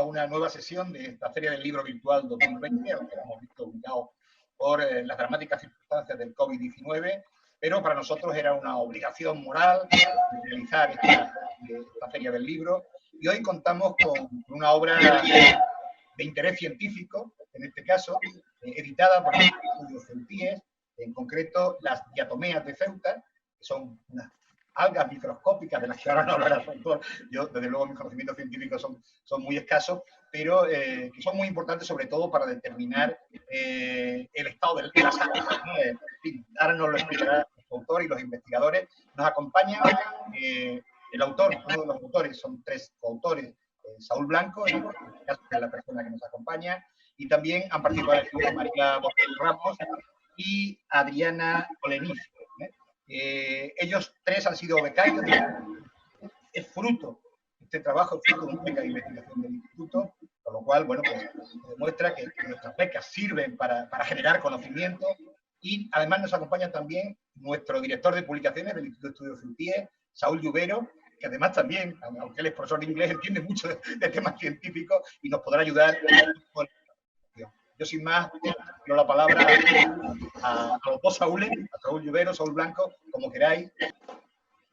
a una nueva sesión de esta Feria del Libro Virtual 2020, a la que hemos visto obligados por las dramáticas circunstancias del COVID-19, pero para nosotros era una obligación moral realizar esta Feria del Libro. Y hoy contamos con una obra de interés científico, en este caso, editada por el Estudio Ceutíes, en concreto las diatomeas de Ceuta, que son unas algas microscópicas de las que ahora no hablará su autor. Yo, desde luego, mis conocimientos científicos son muy escasos, pero que son muy importantes sobre todo para determinar el estado de las algas, ¿no? En fin, ahora nos lo explicará su autor y los investigadores. Nos acompaña el autor, uno de los autores, son tres coautores, Saúl Blanco, en este caso es la persona que nos acompaña, y también han participado en el estudio María Bosquel Ramos y Adriana Oleniz. Ellos tres han sido becarios. Es fruto, este trabajo es fruto de una beca de investigación del instituto, con lo cual, bueno, pues demuestra que nuestras becas sirven para generar conocimiento, y además nos acompaña también nuestro director de publicaciones del Instituto de Estudios Ceutíes, Saúl Lluvero, que además también, aunque él es profesor de inglés, entiende mucho de temas científicos y nos podrá ayudar con la. Yo sin más, doy la palabra a los dos Saúles, a Saúl Lluvero, Saúl Blanco, como queráis.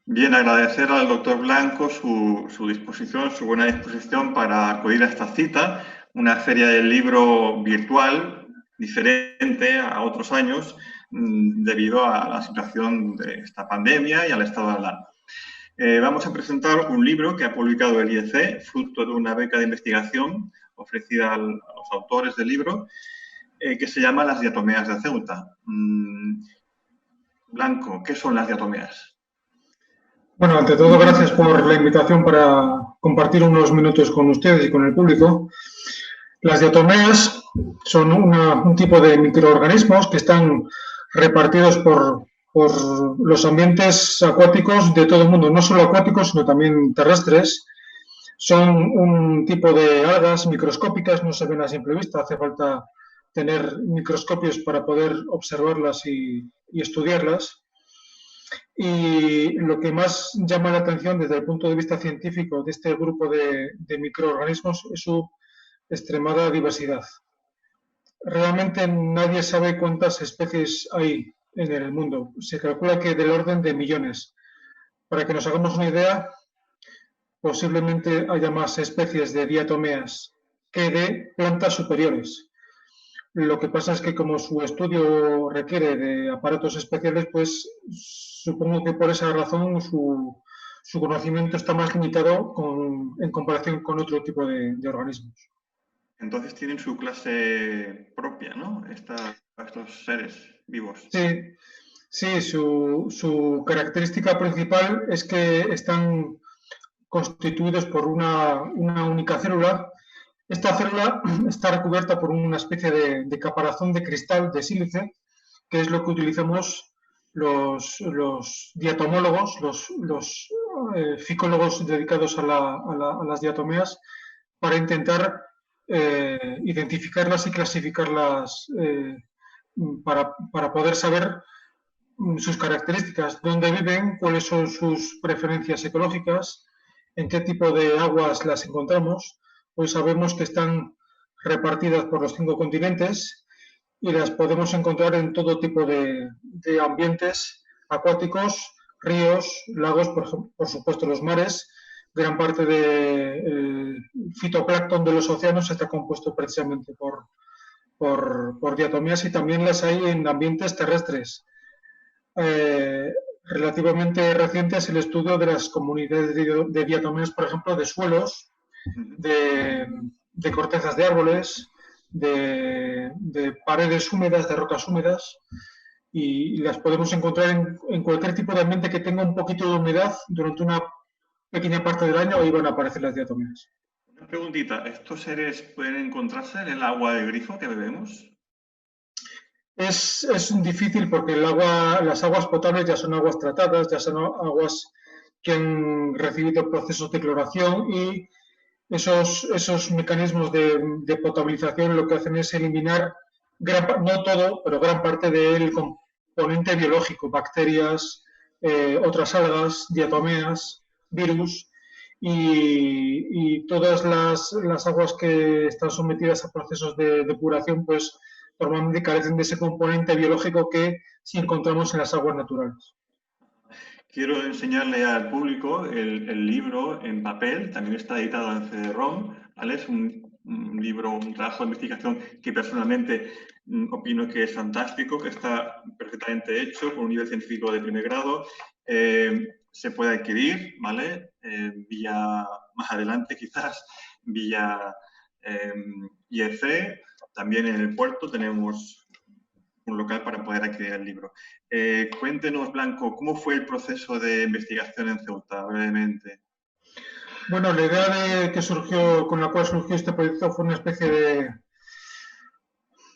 Bien, agradecer al doctor Blanco su disposición, su buena disposición para acudir a esta cita, una feria del libro virtual, diferente a otros años, debido a la situación de esta pandemia y al estado de alarma. Vamos a presentar un libro que ha publicado el IEC, fruto de una beca de investigación ofrecida a los autores del libro, que se llama Las diatomeas de Ceuta. Blanco, ¿qué son las diatomeas? Bueno, ante todo, gracias por la invitación para compartir unos minutos con ustedes y con el público. Las diatomeas son un tipo de microorganismos que están repartidos por los ambientes acuáticos de todo el mundo, no solo acuáticos, sino también terrestres. Son un tipo de algas microscópicas, no se ven a simple vista, hace falta tener microscopios para poder observarlas y estudiarlas. Y lo que más llama la atención desde el punto de vista científico de este grupo de microorganismos es su extremada diversidad. Realmente nadie sabe cuántas especies hay en el mundo. Se calcula que del orden de millones. Para que nos hagamos una idea, posiblemente haya más especies de diatomeas que de plantas superiores. Lo que pasa es que como su estudio requiere de aparatos especiales, pues supongo que por esa razón su conocimiento está más limitado en comparación con otro tipo de organismos. Entonces tienen su clase propia, ¿no? Estos seres vivos. Sí, su característica principal es que están constituidos por una única célula. Esta célula está recubierta por una especie de caparazón de cristal de sílice, que es lo que utilizamos los diatomólogos, los ficólogos dedicados a las diatomeas, para intentar identificarlas y clasificarlas para poder saber sus características, dónde viven, cuáles son sus preferencias ecológicas, en qué tipo de aguas las encontramos. Pues sabemos que están repartidas por los 5 continentes y las podemos encontrar en todo tipo de ambientes acuáticos, ríos, lagos, por supuesto los mares. Gran parte del fitoplancton de los océanos está compuesto precisamente por diatomeas, y también las hay en ambientes terrestres. Relativamente reciente es el estudio de las comunidades de diatomeas, por ejemplo, de suelos, de cortezas de árboles, de paredes húmedas, de rocas húmedas, y las podemos encontrar en cualquier tipo de ambiente que tenga un poquito de humedad. Durante una pequeña parte del año ahí van a aparecer las diatomeas. Una preguntita, ¿estos seres pueden encontrarse en el agua de grifo que bebemos? Es difícil porque las aguas potables ya son aguas tratadas, ya son aguas que han recibido procesos de cloración, y esos mecanismos de potabilización lo que hacen es eliminar, no todo, pero gran parte del componente biológico, bacterias, otras algas, diatomeas, virus, y todas las aguas que están sometidas a procesos de depuración, pues normalmente carecen de ese componente biológico que sí encontramos en las aguas naturales. Quiero enseñarle al público el libro en papel, también está editado en CD-ROM, ¿vale? Es un libro, un trabajo de investigación que personalmente opino que es fantástico, que está perfectamente hecho con un nivel científico de primer grado. Se puede adquirir, ¿vale? Vía, más adelante quizás, vía IEC. También en el puerto tenemos un local para poder adquirir el libro. Cuéntenos, Blanco, ¿cómo fue el proceso de investigación en Ceuta, brevemente? Bueno, la idea con la cual surgió este proyecto fue una especie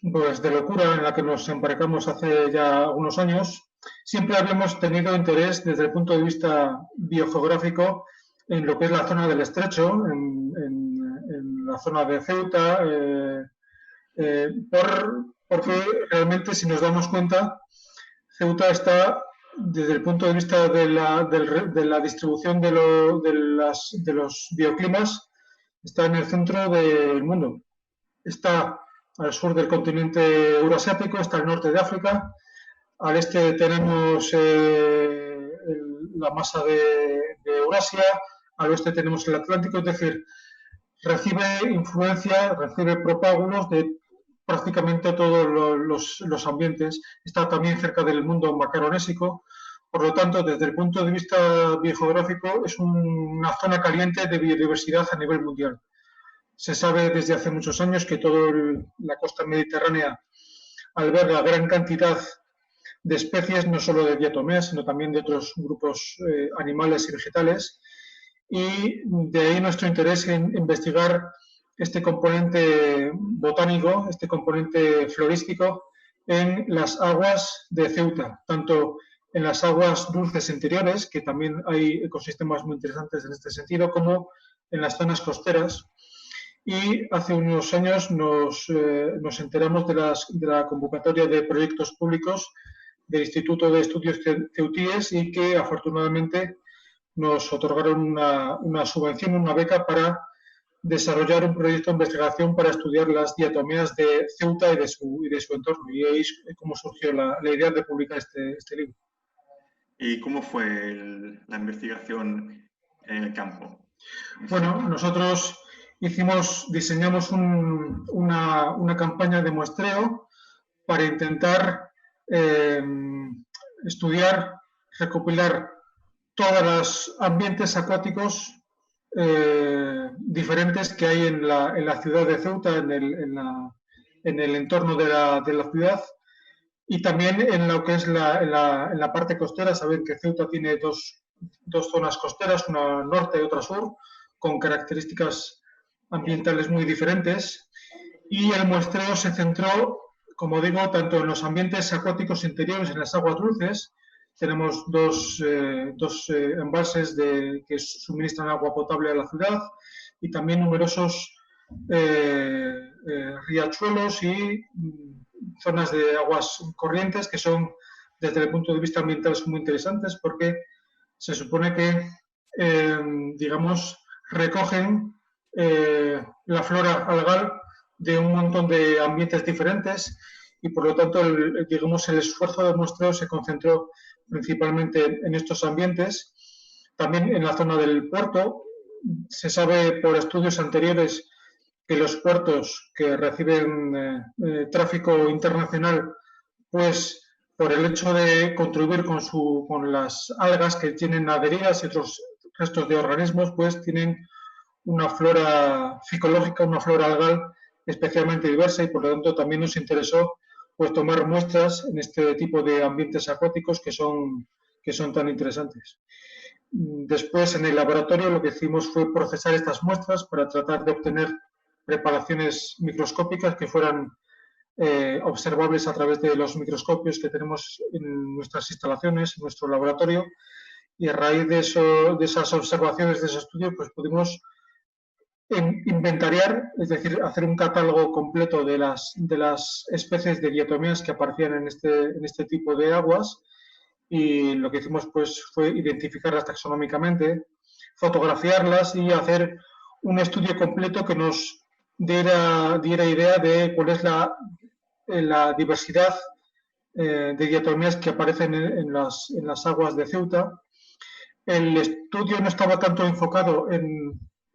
de locura en la que nos embarcamos hace ya unos años. Siempre habíamos tenido interés desde el punto de vista biogeográfico en lo que es la zona del Estrecho, en la zona de Ceuta, porque realmente, si nos damos cuenta, Ceuta está, desde el punto de vista de la distribución de los bioclimas, está en el centro del mundo. Está al sur del continente euroasiático, está al norte de África, al este tenemos la masa de Eurasia, al oeste tenemos el Atlántico, es decir, recibe influencia, recibe propágulos de prácticamente todos los ambientes. Está también cerca del mundo macaronésico. Por lo tanto, desde el punto de vista biogeográfico, es una zona caliente de biodiversidad a nivel mundial. Se sabe desde hace muchos años que toda la costa mediterránea alberga gran cantidad de especies, no solo de diatomeas, sino también de otros grupos animales y vegetales. Y de ahí nuestro interés en investigar este componente botánico, este componente florístico en las aguas de Ceuta, tanto en las aguas dulces interiores, que también hay ecosistemas muy interesantes en este sentido, como en las zonas costeras. Y hace unos años nos enteramos de la convocatoria de proyectos públicos del Instituto de Estudios Ceutíes y que afortunadamente nos otorgaron una subvención, una beca para desarrollar un proyecto de investigación para estudiar las diatomeas de Ceuta y de su entorno. Y ahí es como surgió la idea de publicar este libro. ¿Y cómo fue la investigación en el campo? Bueno, nosotros diseñamos una campaña de muestreo para intentar estudiar, recopilar todos los ambientes acuáticos diferentes que hay en la ciudad de Ceuta, en el entorno de la ciudad, y también en lo que es en la parte costera. Saben que Ceuta tiene dos zonas costeras, una norte y otra sur, con características ambientales muy diferentes, y el muestreo se centró, como digo, tanto en los ambientes acuáticos interiores, en las aguas dulces. Tenemos dos embalses que suministran agua potable a la ciudad, y también numerosos riachuelos y zonas de aguas corrientes que son, desde el punto de vista ambiental, son muy interesantes porque se supone que, digamos, recogen la flora algal de un montón de ambientes diferentes, y por lo tanto digamos, el esfuerzo de muestreo se concentró principalmente en estos ambientes. También en la zona del puerto se sabe por estudios anteriores que los puertos que reciben tráfico internacional, pues por el hecho de contribuir con las algas que tienen adheridas y otros restos de organismos, pues tienen una flora ficológica, una flora algal especialmente diversa, y por lo tanto también nos interesó pues tomar muestras en este tipo de ambientes acuáticos que son tan interesantes. Después, en el laboratorio, lo que hicimos fue procesar estas muestras para tratar de obtener preparaciones microscópicas que fueran observables a través de los microscopios que tenemos en nuestras instalaciones, en nuestro laboratorio, y a raíz de esas observaciones, de ese estudio, pues pudimos inventariar, es decir, hacer un catálogo completo de las especies de diatomeas que aparecían en este tipo de aguas, y lo que hicimos pues fue identificarlas taxonómicamente, fotografiarlas y hacer un estudio completo que nos diera idea de cuál es la diversidad de diatomías que aparecen en las aguas de Ceuta. El estudio no estaba tanto enfocado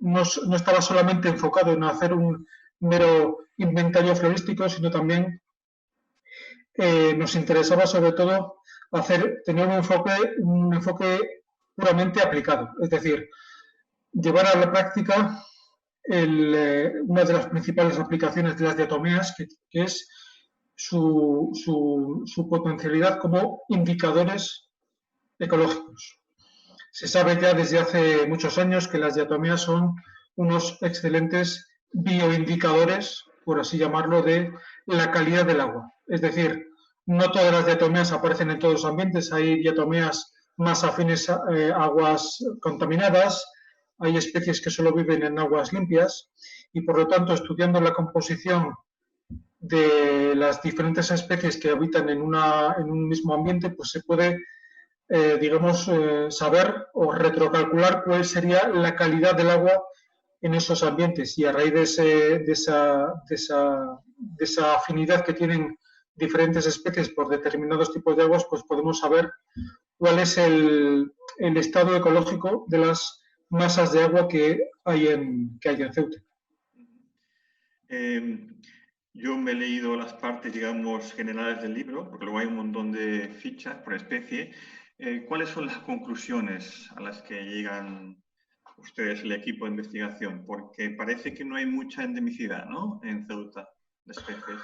no estaba solamente enfocado en hacer un mero inventario florístico, sino también nos interesaba sobre todo tener un enfoque puramente aplicado, es decir, llevar a la práctica una de las principales aplicaciones de las diatomías, que es su potencialidad como indicadores ecológicos. Se sabe ya desde hace muchos años que las diatomías son unos excelentes bioindicadores, por así llamarlo, de la calidad del agua. Es decir, no todas las diatomías aparecen en todos los ambientes, hay diatomías más afines a aguas contaminadas, hay especies que solo viven en aguas limpias y, por lo tanto, estudiando la composición de las diferentes especies que habitan en un mismo ambiente, pues se puede, saber o retrocalcular cuál sería la calidad del agua en esos ambientes, y a raíz de esa afinidad que tienen diferentes especies por determinados tipos de aguas, pues podemos saber cuál es el estado ecológico de las masas de agua que hay en Ceuta. Yo me he leído las partes, digamos, generales del libro, porque luego hay un montón de fichas por especie. ¿Cuáles son las conclusiones a las que llegan ustedes, el equipo de investigación? Porque parece que no hay mucha endemicidad, ¿no?, en Ceuta, de especies.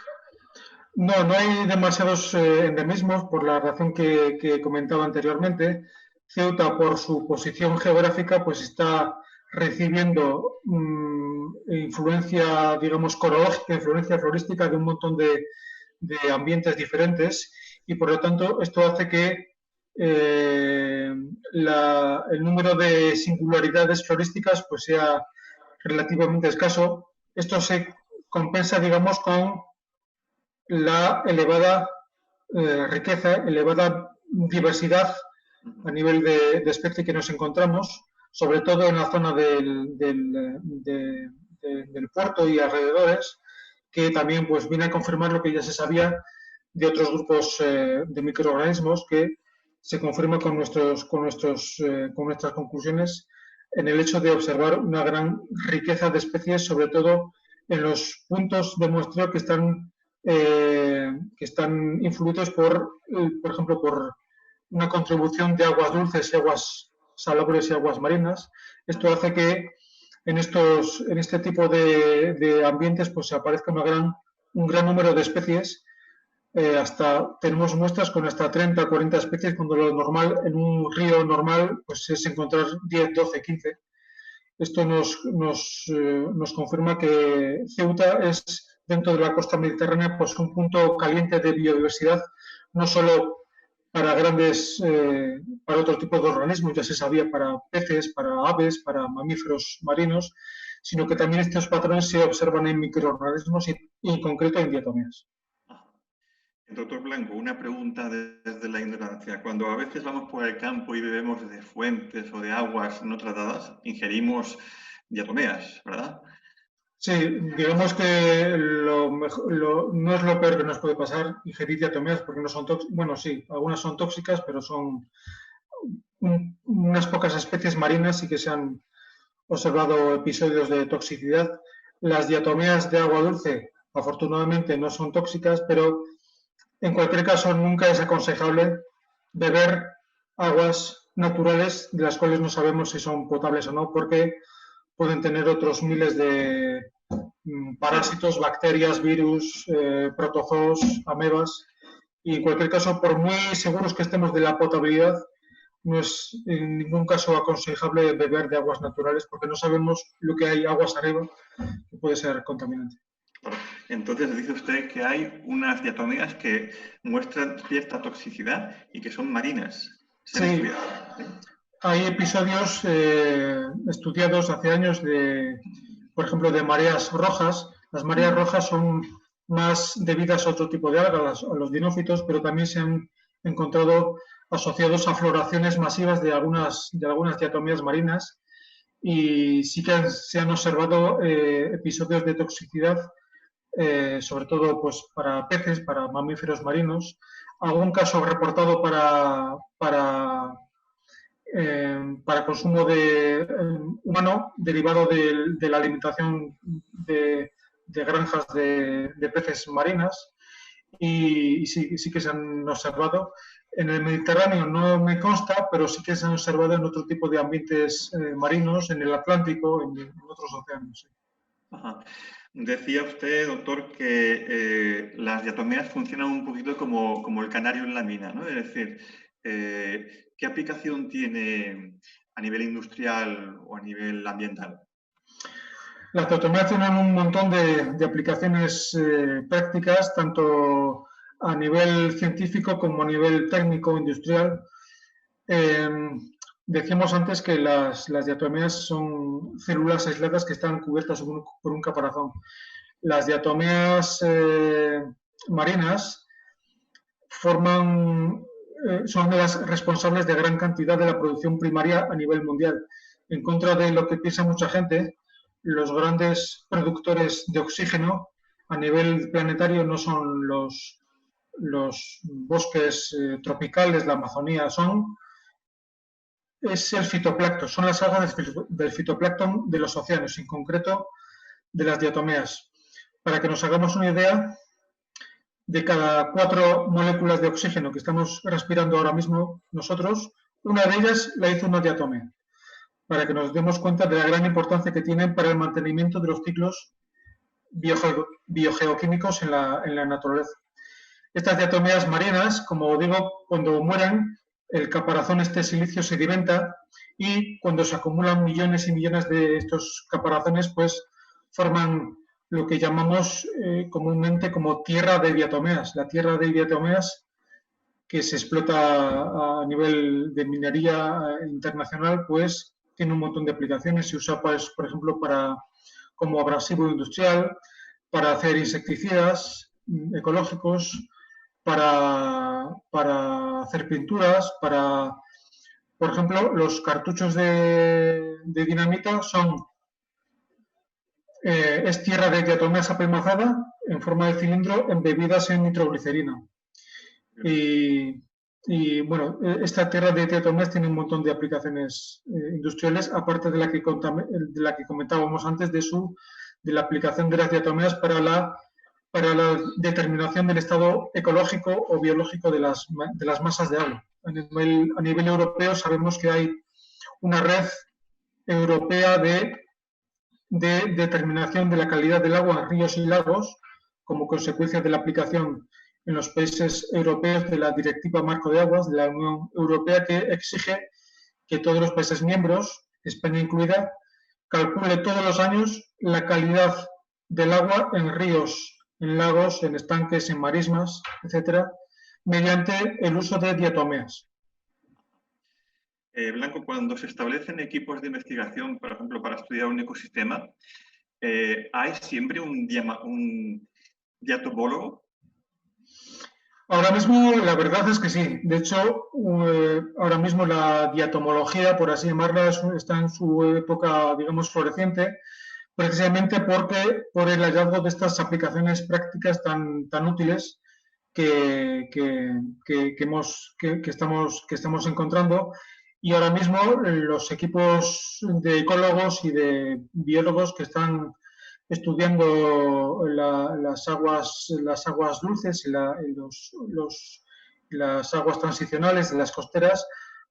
No hay demasiados endemismos, por la razón que comentaba anteriormente. Ceuta, por su posición geográfica, pues está recibiendo influencia, digamos, corológica, influencia florística de un montón de ambientes diferentes, y por lo tanto esto hace que el número de singularidades florísticas pues sea relativamente escaso. Esto se compensa, digamos, con la elevada riqueza, elevada diversidad a nivel de especie que nos encontramos, sobre todo en la zona del puerto y alrededores, que también pues viene a confirmar lo que ya se sabía de otros grupos de microorganismos, que se confirma con nuestras conclusiones en el hecho de observar una gran riqueza de especies, sobre todo en los puntos de muestreo que están influidos por ejemplo, por una contribución de aguas dulces y aguas salobres y aguas marinas. Esto hace que en este tipo de ambientes pues aparezca un gran número de especies. Tenemos muestras con hasta 30 o 40 especies, cuando lo normal en un río normal pues es encontrar 10, 12, 15. Esto nos confirma que Ceuta es, dentro de la costa mediterránea, pues un punto caliente de biodiversidad, no solo para para otro tipo de organismos, ya se sabía, para peces, para aves, para mamíferos marinos, sino que también estos patrones se observan en microorganismos y en concreto en diatomías. Doctor Blanco, una pregunta desde la ignorancia. Cuando a veces vamos por el campo y bebemos de fuentes o de aguas no tratadas, ingerimos diatomeas, ¿verdad? Sí, digamos que no es lo peor que nos puede pasar ingerir diatomeas, porque no son tóxicas. Bueno, sí, algunas son tóxicas, pero son unas pocas especies marinas y que se han observado episodios de toxicidad. Las diatomeas de agua dulce, afortunadamente, no son tóxicas, pero en cualquier caso nunca es aconsejable beber aguas naturales de las cuales no sabemos si son potables o no, porque pueden tener otros miles de parásitos, bacterias, virus, protozoos, amebas, y en cualquier caso, por muy seguros que estemos de la potabilidad, no es en ningún caso aconsejable beber de aguas naturales, porque no sabemos lo que hay aguas arriba que puede ser contaminante. Entonces dice usted que hay unas diatomías que muestran cierta toxicidad y que son marinas. Sí, hay episodios estudiados hace años por ejemplo, de mareas rojas. Las mareas rojas son más debidas a otro tipo de algas, a los dinófitos, pero también se han encontrado asociados a floraciones masivas de algunas diatomías marinas, y sí que se han observado episodios de toxicidad, sobre todo pues, para peces, para mamíferos marinos. Algún caso reportado para consumo humano derivado de la alimentación de granjas de peces marinas, y sí que se han observado. En el Mediterráneo no me consta, pero sí que se han observado en otro tipo de ambientes marinos, en el Atlántico, en otros océanos. Sí. Ajá. Decía usted, doctor, que las diatomeas funcionan un poquito como el canario en la mina, ¿no? Es decir, ¿qué aplicación tiene a nivel industrial o a nivel ambiental? Las diatomeas tienen un montón de aplicaciones prácticas, tanto a nivel científico como a nivel técnico industrial. Decíamos antes que las diatomeas son células aisladas que están cubiertas por un caparazón. Las diatomeas marinas son las responsables de gran cantidad de la producción primaria a nivel mundial. En contra de lo que piensa mucha gente, los grandes productores de oxígeno a nivel planetario no son los bosques tropicales, la Amazonía, es el fitoplancton, son las algas del fitoplancton de los océanos, en concreto de las diatomeas. Para que nos hagamos una idea, de cada 4 moléculas de oxígeno que estamos respirando ahora mismo nosotros, una de ellas la hizo una diatomea, para que nos demos cuenta de la gran importancia que tienen para el mantenimiento de los ciclos biogeoquímicos en la naturaleza. Estas diatomeas marinas, como digo, cuando mueren, el caparazón silicio sedimenta, y cuando se acumulan millones y millones de estos caparazones, pues forman lo que llamamos comúnmente como tierra de diatomeas. La tierra de diatomeas, que se explota a nivel de minería internacional, pues tiene un montón de aplicaciones. Se usa, pues, por ejemplo, como abrasivo industrial, para hacer insecticidas ecológicos, para hacer pinturas, por ejemplo, los cartuchos de dinamita es tierra de diatomeas apelmazada en forma de cilindro embebidas en nitroglicerina. Y bueno, esta tierra de diatomeas tiene un montón de aplicaciones industriales, aparte de la que comentábamos antes, de la aplicación de las diatomeas para la determinación del estado ecológico o biológico de las masas de agua. A nivel europeo sabemos que hay una red europea de determinación de la calidad del agua en ríos y lagos, como consecuencia de la aplicación en los países europeos de la Directiva Marco de Aguas de la Unión Europea, que exige que todos los países miembros, España incluida, calcule todos los años la calidad del agua en ríos, en lagos, en estanques, en marismas, etcétera, mediante el uso de diatomeas. Blanco, cuando se establecen equipos de investigación, por ejemplo, para estudiar un ecosistema, ¿hay siempre un diatomólogo? Ahora mismo la verdad es que sí. De hecho, ahora mismo la diatomología, por así llamarla, está en su época, digamos, floreciente, precisamente por el hallazgo de estas aplicaciones prácticas tan útiles que estamos encontrando. Y ahora mismo los equipos de ecólogos y de biólogos que están estudiando las aguas dulces y las aguas transicionales de las costeras,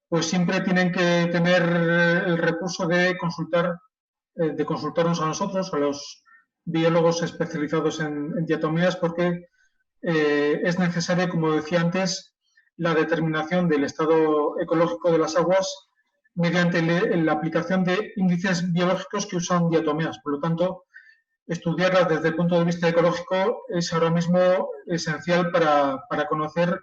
pues siempre tienen que tener el recurso de consultarnos a nosotros, a los biólogos especializados en diatomeas, porque es necesaria, como decía antes, la determinación del estado ecológico de las aguas mediante la aplicación de índices biológicos que usan diatomeas. Por lo tanto, estudiarlas desde el punto de vista ecológico es ahora mismo esencial para conocer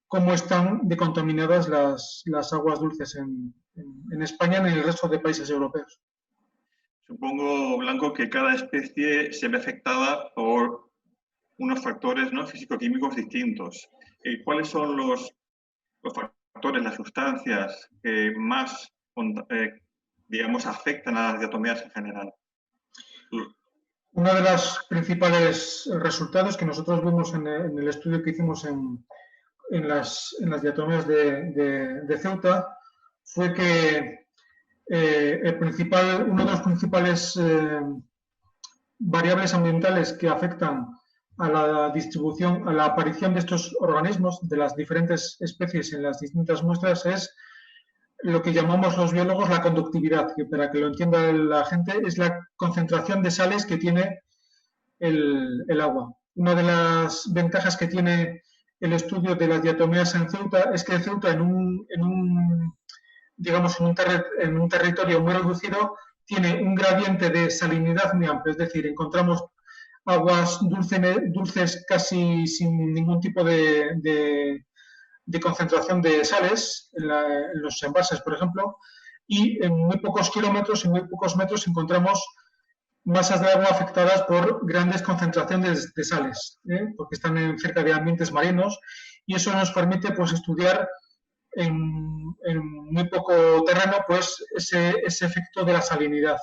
cómo están decontaminadas las aguas dulces en España y en el resto de países europeos. Supongo, Blanco, que cada especie se ve afectada por unos factores, ¿no?, físico-químicos distintos. ¿Cuáles son los factores, las sustancias que más digamos, afectan a las diatomeas en general. Uno de los principales resultados que nosotros vimos en el estudio que hicimos en las diatomeas de Ceuta fue que uno de los principales variables ambientales que afectan a la distribución, a la aparición de estos organismos, de las diferentes especies en las distintas muestras, es lo que llamamos los biólogos la conductividad, que para que lo entienda la gente es la concentración de sales que tiene el agua. Una de las ventajas que tiene el estudio de las diatomeas en Ceuta es que Ceuta en un territorio muy reducido tiene un gradiente de salinidad muy amplio, es decir, encontramos aguas dulces casi sin ningún tipo de concentración de sales en los embalses, por ejemplo, y en muy pocos kilómetros y muy pocos metros encontramos masas de agua afectadas por grandes concentraciones de sales, porque están cerca de ambientes marinos, y eso nos permite pues, estudiar en muy poco terreno pues, ese efecto de la salinidad.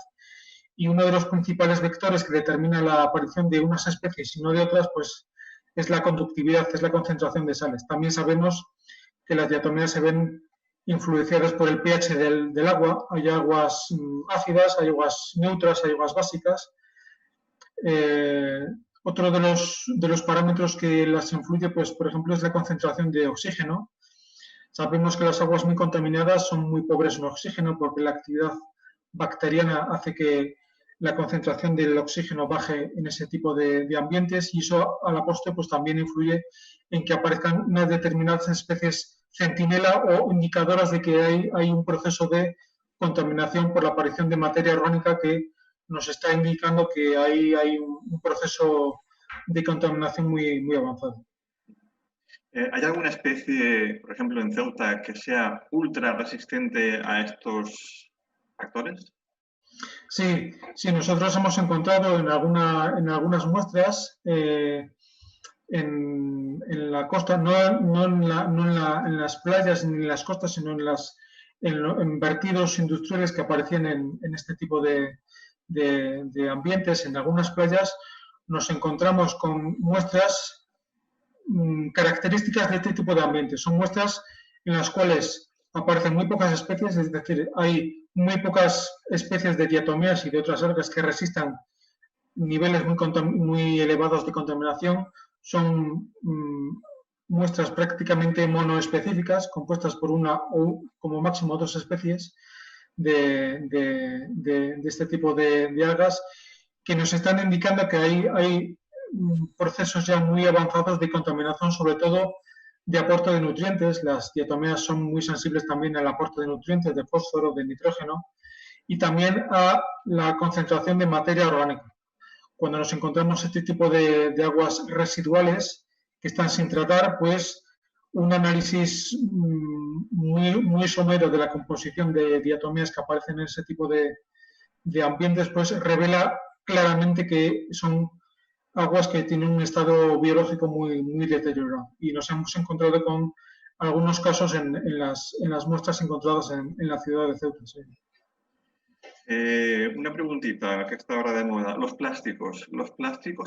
Y uno de los principales vectores que determina la aparición de unas especies y no de otras pues, es la conductividad, es la concentración de sales. También sabemos que las diatomeas se ven influenciadas por el pH del agua. Hay aguas ácidas, hay aguas neutras, hay aguas básicas. Otro de los parámetros que las influye, pues, por ejemplo, es la concentración de oxígeno. Sabemos que las aguas muy contaminadas son muy pobres en oxígeno porque la actividad bacteriana hace que la concentración del oxígeno baje en ese tipo de ambientes, y eso a la postre pues, también influye en que aparezcan unas determinadas especies centinela o indicadoras de que hay un proceso de contaminación por la aparición de materia orgánica que nos está indicando que hay un proceso de contaminación muy avanzado. ¿Hay alguna especie, por ejemplo, en Ceuta, que sea ultra resistente a estos factores? Sí, nosotros hemos encontrado en algunas muestras en la costa, no en las playas ni en las costas, sino en vertidos industriales que aparecían en este tipo de ambientes. En algunas playas nos encontramos con muestras características de este tipo de ambientes. Son muestras en las cuales aparecen muy pocas especies, es decir, hay muy pocas especies de diatomeas y de otras algas que resistan niveles muy elevados de contaminación. Son muestras prácticamente monoespecíficas, compuestas por una o como máximo dos especies de este tipo de algas, que nos están indicando que hay procesos ya muy avanzados de contaminación, sobre todo de aporte de nutrientes. Las diatomeas son muy sensibles también al aporte de nutrientes, de fósforo, de nitrógeno, y también a la concentración de materia orgánica. Cuando nos encontramos este tipo de aguas residuales que están sin tratar, pues un análisis muy somero de la composición de diatomeas que aparecen en ese tipo de ambientes, pues revela claramente que son aguas que tienen un estado biológico muy deteriorado. Y nos hemos encontrado con algunos casos en las muestras encontradas en la ciudad de Ceuta. Sí. Una preguntita que está ahora de moda. ¿Los plásticos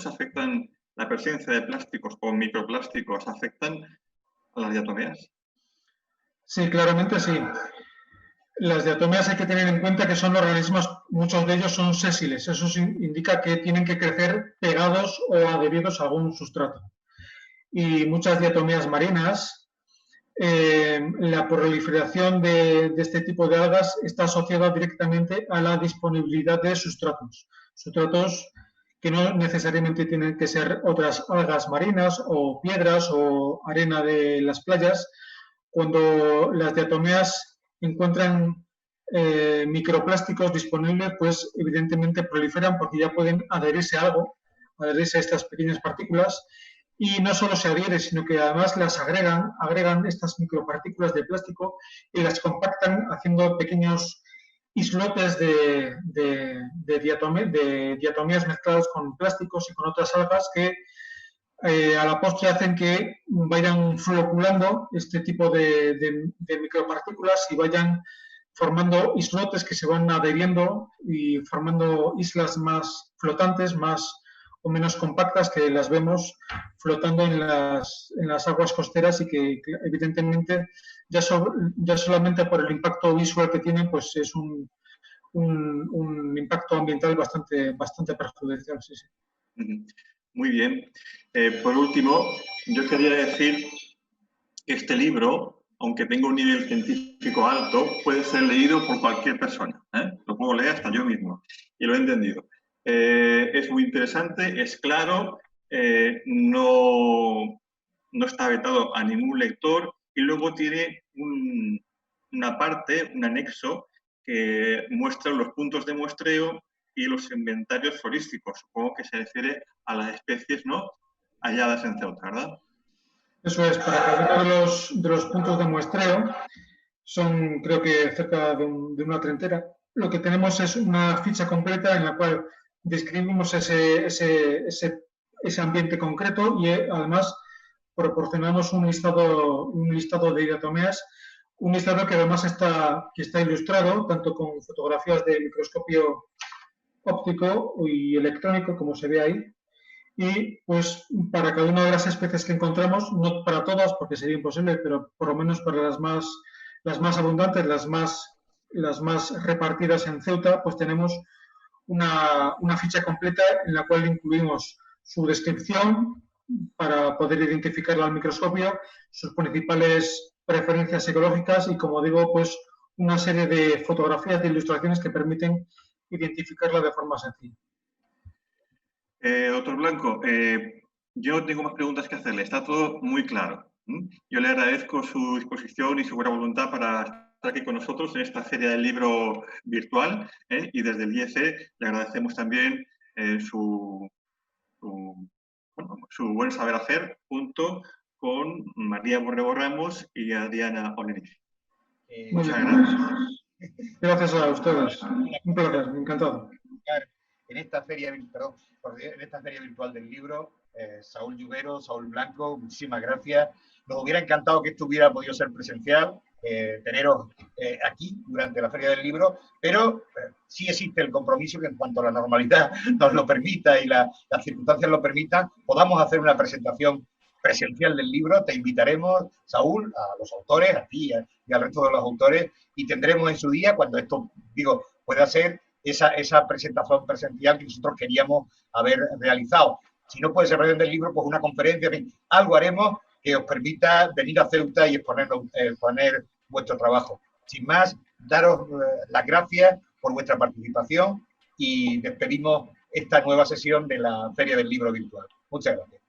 afectan, la presencia de plásticos o microplásticos afectan a las diatomeas? Sí, claramente sí. Las diatomeas hay que tener en cuenta que son organismos, muchos de ellos son sésiles. Eso indica que tienen que crecer pegados o adheridos a algún sustrato. Y muchas diatomeas marinas, la proliferación de este tipo de algas está asociada directamente a la disponibilidad de sustratos. Sustratos que no necesariamente tienen que ser otras algas marinas o piedras o arena de las playas. Cuando las diatomeas encuentran microplásticos disponibles, pues evidentemente proliferan porque ya pueden adherirse a algo, adherirse a estas pequeñas partículas. Y no solo se adhiere, sino que además las agregan estas micropartículas de plástico y las compactan haciendo pequeños islotes de diatomeas mezclados con plásticos y con otras algas que a la postre hacen que vayan floculando este tipo de micropartículas y vayan formando islotes que se van adheriendo y formando islas más flotantes, más o menos compactas, que las vemos flotando en las aguas costeras y que evidentemente ya solamente por el impacto visual que tienen, pues es un impacto ambiental bastante perjudicial. Sí, sí. Muy bien. Por último, yo quería decir que este libro, aunque tenga un nivel científico alto, puede ser leído por cualquier persona. Lo puedo leer hasta yo mismo y lo he entendido. Es muy interesante, es claro, no está vetado a ningún lector y luego tiene una parte, un anexo, que muestra los puntos de muestreo y los inventarios florísticos. Supongo que se refiere a las especies, ¿no?, halladas en Ceuta, ¿verdad? Eso es, para cada uno de los puntos de muestreo, son creo que cerca de una treintena. Lo que tenemos es una ficha completa en la cual describimos ese ambiente concreto y además proporcionamos un listado de diatomeas, un listado que además está ilustrado tanto con fotografías de microscopio óptico y electrónico, como se ve ahí, y pues para cada una de las especies que encontramos, no para todas porque sería imposible, pero por lo menos para las más abundantes, las más repartidas en Ceuta, pues tenemos una ficha completa en la cual incluimos su descripción para poder identificarla al microscopio, sus principales preferencias ecológicas y, como digo, pues una serie de fotografías, de ilustraciones que permiten identificarla de forma sencilla. Doctor Blanco, yo tengo más preguntas que hacerle. Está todo muy claro. Yo le agradezco su disposición y su buena voluntad para estar aquí con nosotros en esta Feria del Libro virtual, y desde el IEC le agradecemos también su buen saber hacer junto con María Borrego Ramos y Adriana Oleniz. Muchas gracias. Gracias a ustedes. Un placer, encantado. En esta feria virtual del libro, Saúl Lluvero, Saúl Blanco, muchísimas gracias. Nos hubiera encantado que esto hubiera podido ser presencial, teneros aquí durante la Feria del Libro, pero sí existe el compromiso que en cuanto a la normalidad nos lo permita y las circunstancias lo permitan, podamos hacer una presentación presencial del libro. Te invitaremos, Saúl, a los autores, a ti y al resto de los autores, y tendremos en su día, cuando esto, pueda ser esa presentación presencial que nosotros queríamos haber realizado. Si no puede ser reunión del libro, pues una conferencia, algo haremos que os permita venir a Ceuta y exponer vuestro trabajo. Sin más, daros las gracias por vuestra participación y despedimos esta nueva sesión de la Feria del Libro virtual. Muchas gracias.